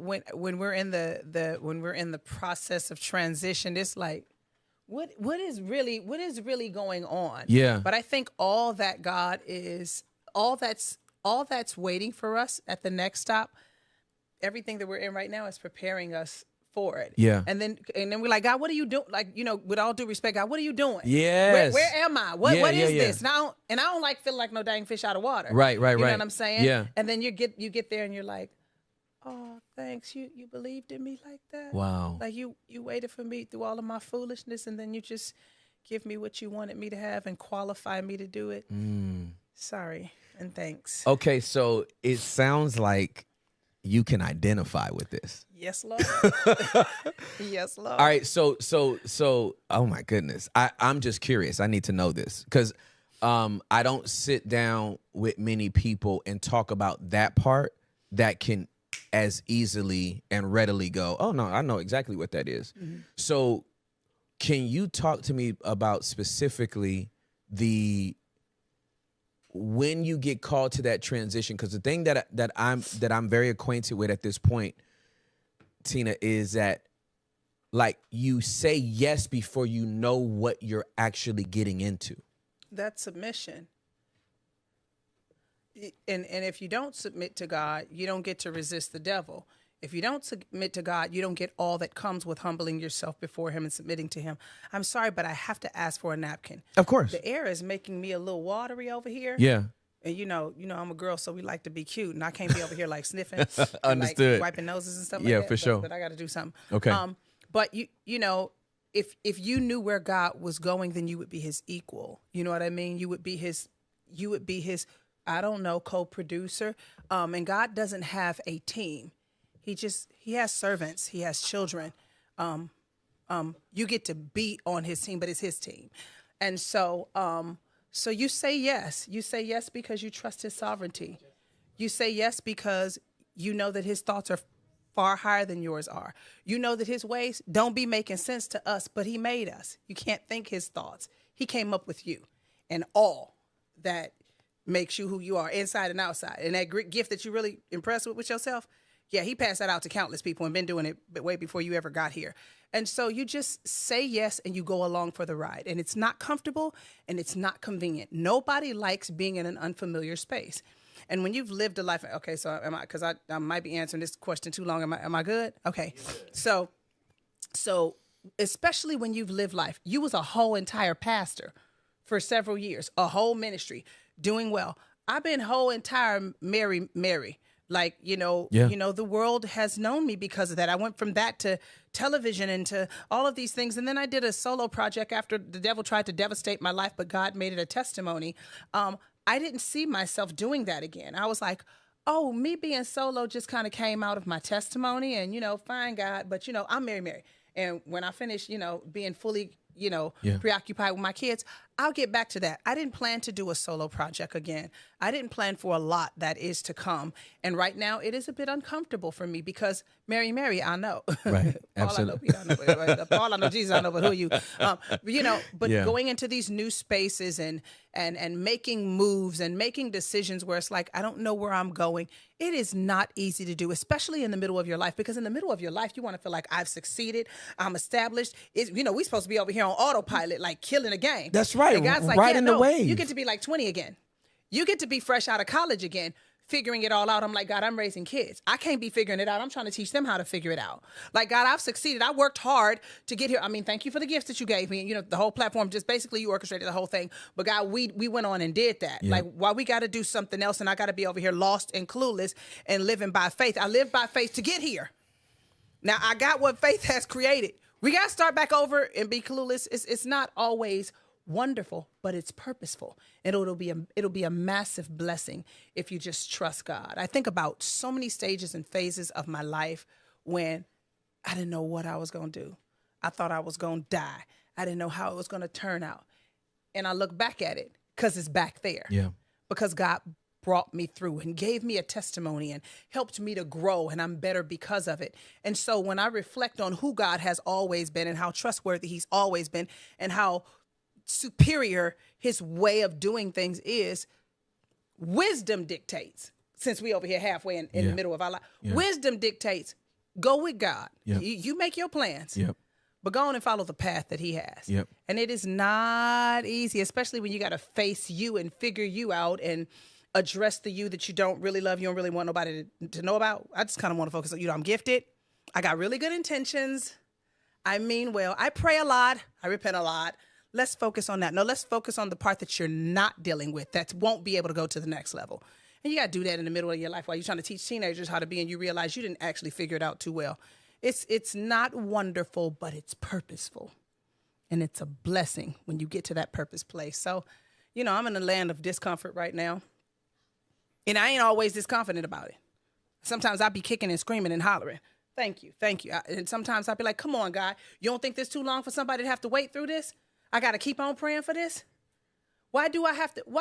when we're in the process of transition, it's like, what is really going on? Yeah. But I think all that's waiting for us at the next stop. Everything that we're in right now is preparing us for it. Yeah. And then we're like, God, what are you doing? Like, with all due respect, God, what are you doing? Yes. Where am I? What is this? And I don't like feel like no dang fish out of water. Right. You know what I'm saying? Yeah. And then you get there and you're like, oh, thanks. You believed in me like that. Wow. Like you waited for me through all of my foolishness, and then you just give me what you wanted me to have and qualify me to do it. Sorry and thanks. Okay, so it sounds like you can identify with this. Yes, Lord. Yes, Lord. All right, so oh my goodness. I'm just curious. I need to know this because I don't sit down with many people and talk about that part that can as easily and readily go, oh no, I know exactly what that is. Mm-hmm. So can you talk to me about specifically when you get called to that transition? Because the thing that I'm very acquainted with at this point, Tina, is that like you say yes before you know what you're actually getting into. That's submission. And if you don't submit to God, you don't get to resist the devil. If you don't submit to God, you don't get all that comes with humbling yourself before him and submitting to him. I'm sorry, but I have to ask for a napkin. Of course. The air is making me a little watery over here. Yeah. And you know, I'm a girl, so we like to be cute, and I can't be over here like sniffing, Understood. and, like, wiping noses and stuff like that. Yeah, for sure. But I got to do something. Okay. But you know, if you knew where God was going, then you would be his equal. You know what I mean? You would be his, I don't know, co-producer. And God doesn't have a team. He has servants. He has children. You get to be on his team, but it's his team. And so you say yes. You say yes because you trust his sovereignty. You say yes because you know that his thoughts are far higher than yours are. You know that his ways don't be making sense to us, but he made us. You can't think his thoughts. He came up with you and all that makes you who you are inside and outside. And that great gift that you really impressed with yourself, yeah, he passed that out to countless people and been doing it way before you ever got here. And so you just say yes and you go along for the ride. And it's not comfortable and it's not convenient. Nobody likes being in an unfamiliar space. And when you've lived a life, okay, so because I might be answering this question too long. Am I good? Okay. So especially when you've lived life, you was a whole entire pastor for several years, a whole ministry, doing well. I've been whole entire Mary. Like, the world has known me because of that. I went from that to television and to all of these things. And then I did a solo project after the devil tried to devastate my life, but God made it a testimony. I didn't see myself doing that again. I was like, oh, me being solo just kind of came out of my testimony and, fine, God, but, I'm Mary. And when I finish, being fully, preoccupied with my kids, I'll get back to that. I didn't plan to do a solo project again. I didn't plan for a lot that is to come. And right now it is a bit uncomfortable for me because Mary, I know. Right. Absolutely. Paul, I know Jesus, I know, but who are you? Going into these new spaces and making moves and making decisions where it's like, I don't know where I'm going. It is not easy to do, especially in the middle of your life, because in the middle of your life, you want to feel like I've succeeded. I'm established. We're supposed to be over here on autopilot, like killing a game. That's right. And God's like, right in the wave. You get to be like 20 again. You get to be fresh out of college again, figuring it all out. I'm like, God, I'm raising kids. I can't be figuring it out. I'm trying to teach them how to figure it out. Like, God, I've succeeded. I worked hard to get here. I mean, thank you for the gifts that you gave me. The whole platform, just basically you orchestrated the whole thing. But God, we went on and did that. Yeah. Like, why we got to do something else and I got to be over here lost and clueless and living by faith. I live by faith to get here. Now, I got what faith has created. We got to start back over and be clueless. It's not always wonderful, but it's purposeful. And it'll be a massive blessing if you just trust God. I think about so many stages and phases of my life when I didn't know what I was going to do. I thought I was going to die. I didn't know how it was going to turn out. And I look back at it because it's back there. Yeah. Because God brought me through and gave me a testimony and helped me to grow, and I'm better because of it. And so when I reflect on who God has always been and how trustworthy he's always been and how superior his way of doing things is, wisdom dictates, since we over here halfway in the middle of our life, wisdom dictates Go with God. Yep. You make your plans. Yep. But go on and follow the path that he has. Yep. And it is not easy, especially when you got to face you and figure you out and address the you that you don't really love, you don't really want nobody to know about. I just kind of want to focus on, I'm gifted. I got really good intentions. I mean well. I pray a lot. I repent a lot. Let's focus on that. No, let's focus on the part that you're not dealing with that won't be able to go to the next level. And you got to do that in the middle of your life while you're trying to teach teenagers how to be, and you realize you didn't actually figure it out too well. It's not wonderful, but it's purposeful. And it's a blessing when you get to that purpose place. So, I'm in the land of discomfort right now. And I ain't always this confident about it. Sometimes I'll be kicking and screaming and hollering. Thank you. And sometimes I'll be like, come on, God. You don't think this too long for somebody to have to wait through this? I got to keep on praying for this? Why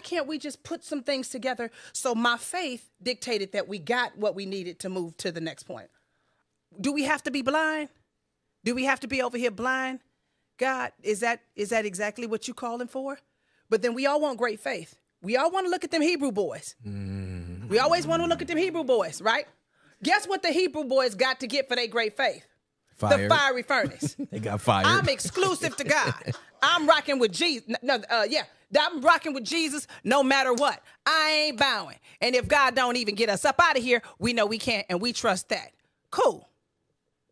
can't we just put some things together so my faith dictated that we got what we needed to move to the next point? Do we have to be blind? Do we have to be over here blind? God, is that exactly what you calling for? But then we all want great faith. We all want to look at them Hebrew boys. Mm-hmm. We always want to look at them Hebrew boys, right? Guess what the Hebrew boys got to get for their great faith? Fire. The fiery furnace. They got fired. I'm exclusive to God. I'm rocking with Jesus. I'm rocking with Jesus no matter what. I ain't bowing. And if God don't even get us up out of here, we know we can't, and we trust that. Cool.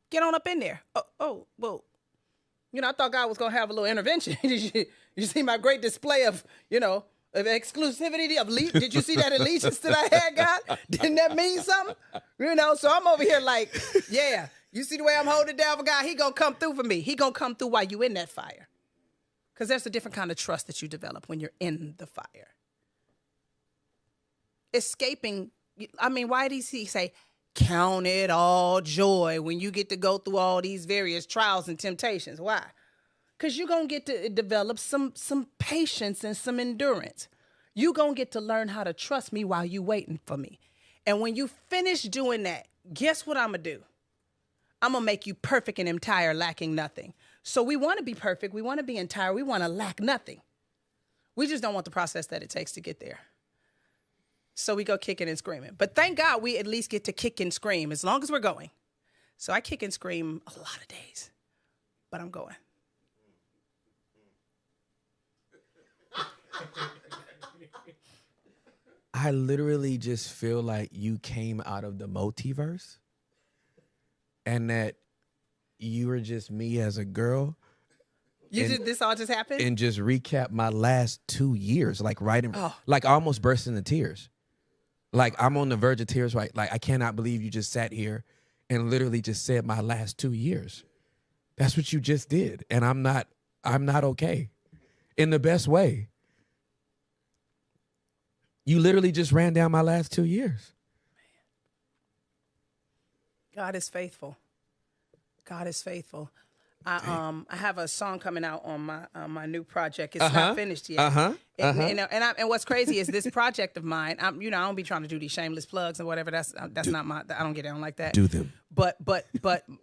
Get on up in there. Well, I thought God was going to have a little intervention. You see my great display of, of exclusivity, did you see that allegiance that I had, God? Didn't that mean something? So I'm over here like, yeah, you see the way I'm holding down for God? He going to come through for me. He going to come through while you in that fire. Because there's a different kind of trust that you develop when you're in the fire. Escaping, why does he say, count it all joy when you get to go through all these various trials and temptations? Why? Because you're going to get to develop some patience and some endurance. You're going to get to learn how to trust me while you waiting for me. And when you finish doing that, guess what I'm going to do? I'm going to make you perfect and entire, lacking nothing. So we want to be perfect. We want to be entire. We want to lack nothing. We just don't want the process that it takes to get there. So we go kicking and screaming. But thank God we at least get to kick and scream as long as we're going. So I kick and scream a lot of days, but I'm going. I literally just feel like you came out of the multiverse and that you were just me as a girl. This all just happened? And just recap my last 2 years, like like I almost burst into tears. Like I'm on the verge of tears, right? Like I cannot believe you just sat here and literally just said my last 2 years. That's what you just did. And I'm not okay in the best way. You literally just ran down my last 2 years. God is faithful. God is faithful. I have a song coming out on my new project. It's not finished yet. And what's crazy is this project of mine. I don't be trying to do these shameless plugs and whatever. That's not my. I don't get down like that. Do them. But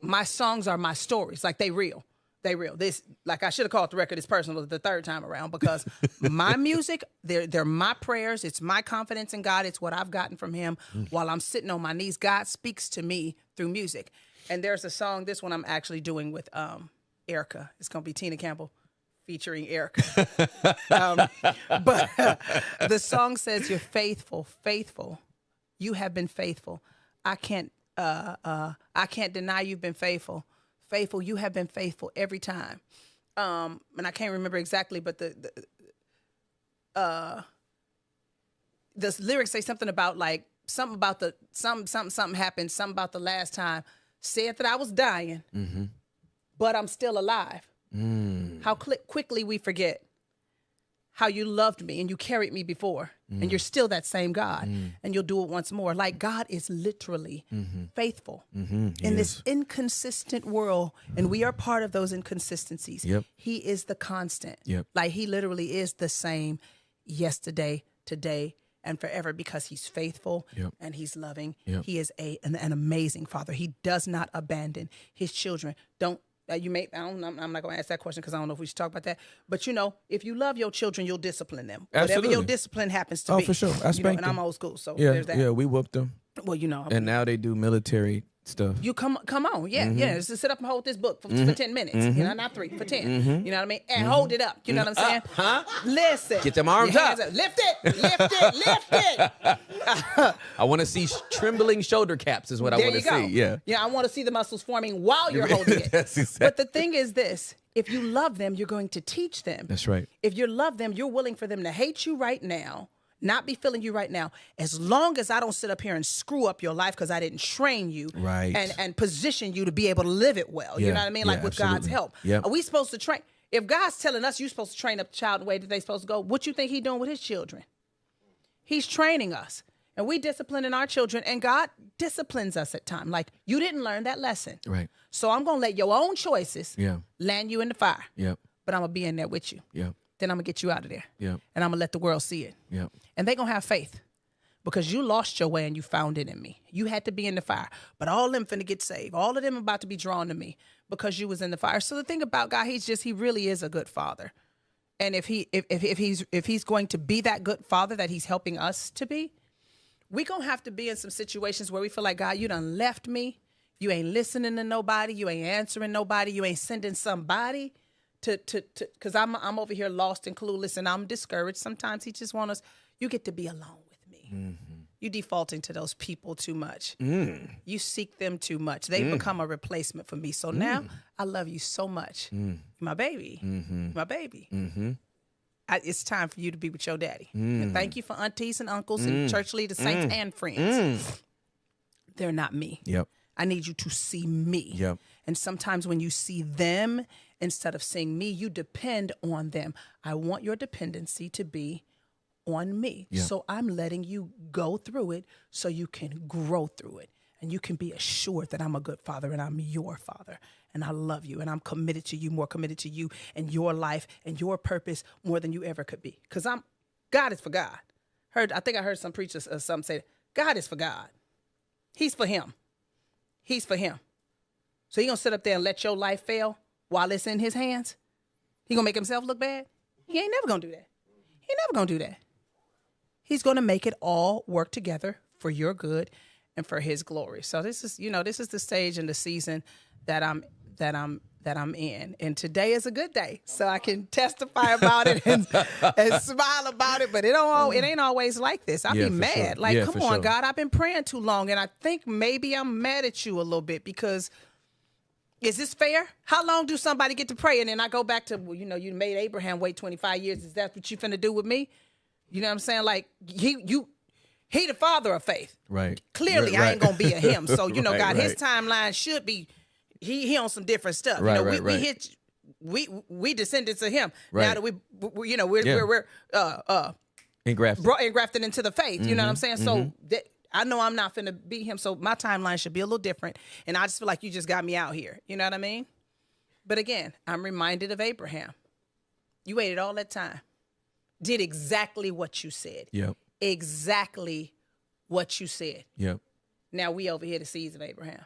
my songs are my stories. Like they real. They real. This, like, I should have called the record It's Personal the third time around, because my music, they're my prayers. It's my confidence in God. It's what I've gotten from him while I'm sitting on my knees. God speaks to me through music. And there's a song, this one I'm actually doing with Erica. It's going to be Tina Campbell featuring Erica. But the song says, you're faithful, faithful. You have been faithful. I can't deny you've been faithful. Faithful, you have been faithful every time. And I can't remember exactly, but the lyrics say something about something happened, something about the last time. Said that I was dying, but I'm still alive. How quickly we forget how you loved me and you carried me before, and you're still that same God, and you'll do it once more. Like, God is literally faithful in this inconsistent world, and we are part of those inconsistencies. Yep. He is the constant. Yep. Like, he literally is the same yesterday, today, and forever, because he's faithful and he's loving. Yep. He is an amazing father. He does not abandon his children. I'm not going to ask that question because I don't know if we should talk about that. But, if you love your children, you'll discipline them. Absolutely. Whatever your discipline happens to be. Oh, for sure. I spanked and I'm them. old school, so Yeah, there's that. yeah, we whooped them. Well, And now they do military stuff. You come on, yeah. Just sit up and hold this book for 10 minutes, you know, not 3, for 10. You know what I mean? And hold it up. You know what I'm saying? Listen. Get them arms up. Lift it. I want to see trembling shoulder caps is what I want to see. Yeah. Yeah, I want to see the muscles forming while you're holding it. That's exactly. But the thing is this, if you love them, you're going to teach them. That's right. If you love them, you're willing for them to hate you right now, not be feeling you right now, as long as I don't sit up here and screw up your life because I didn't train you and position you to be able to live it well. You know what I mean? Like with God's help. Yep. Are we supposed to train? If God's telling us you're supposed to train up the child the way that they're supposed to go, what you think he's doing with his children? He's training us. And we disciplining our children, and God disciplines us at times. Like, you didn't learn that lesson. Right. So I'm going to let your own choices land you in the fire. Yep. But I'm going to be in there with you. Yep. Then I'm going to get you out of there. Yep. And I'm going to let the world see it. Yep. And they're going to have faith because you lost your way and you found it in me. You had to be in the fire. But all of them finna get saved. All of them about to be drawn to me because you was in the fire. So the thing about God, he really is a good father. And if he's going to be that good father that he's helping us to be, we going to have to be in some situations where we feel like, God, you done left me. You ain't listening to nobody. You ain't answering nobody. You ain't sending somebody to because I'm over here lost and clueless and I'm discouraged. Sometimes he just want us, you get to be alone with me. Mm-hmm. You defaulting to those people too much. You seek them too much. They become a replacement for me. So now I love you so much. My baby. My baby. It's time for you to be with your daddy. And thank you for aunties and uncles and church leaders, saints, and friends. They're not me. Yep. I need you to see me. Yep. And sometimes when you see them, instead of seeing me, you depend on them. I want your dependency to be on me. Yep. So I'm letting you go through it so you can grow through it. And you can be assured that I'm a good father and I'm your father. And I love you, and I'm committed to you, more committed to you and your life and your purpose more than you ever could be. Because God is for God. I think I heard some preachers or some say, God is for God. He's for him. He's for him. So he gonna sit up there and let your life fail while it's in his hands? He gonna make himself look bad? He ain't never gonna do that. He ain't never gonna do that. He's gonna make it all work together for your good and for his glory. So this is the stage and the season that I'm in. And today is a good day. So I can testify about it and smile about it. But it ain't always like this. I'll be mad. Sure. Like, come on, God, I've been praying too long. And I think maybe I'm mad at you a little bit because is this fair? How long do somebody get to pray? And then I go back to, well, you made Abraham wait 25 years. Is that what you finna do with me? You know what I'm saying? Like, he the father of faith. Right. Clearly, right. I ain't gonna be a him. So, God, right. his timeline should be he on some different stuff. Right, we descendants of him. Right. Now that we're engrafted into the faith. You know what I'm saying? So that I know I'm not finna be him. So my timeline should be a little different. And I just feel like you just got me out here. You know what I mean? But again, I'm reminded of Abraham. You waited all that time. Did exactly what you said. Yep. Exactly What you said. Yep. Now we over here the seeds of Abraham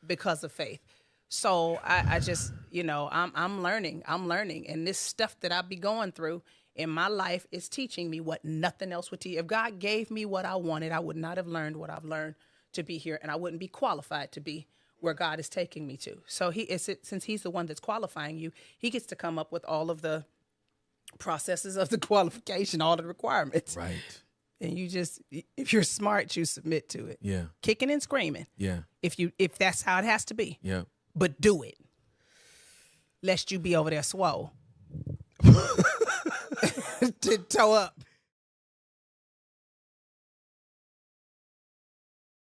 because of faith. So I just, I'm learning. And this stuff that I be going through in my life is teaching me what nothing else would teach. If God gave me what I wanted, I would not have learned what I've learned to be here. And I wouldn't be qualified to be where God is taking me to. So since he's the one that's qualifying you, he gets to come up with all of the processes of the qualification, all the requirements. Right. And you just, if you're smart, you submit to it. Yeah. Kicking and screaming. Yeah. If that's how it has to be. Yeah. But do it. Lest you be over there swole. To toe up.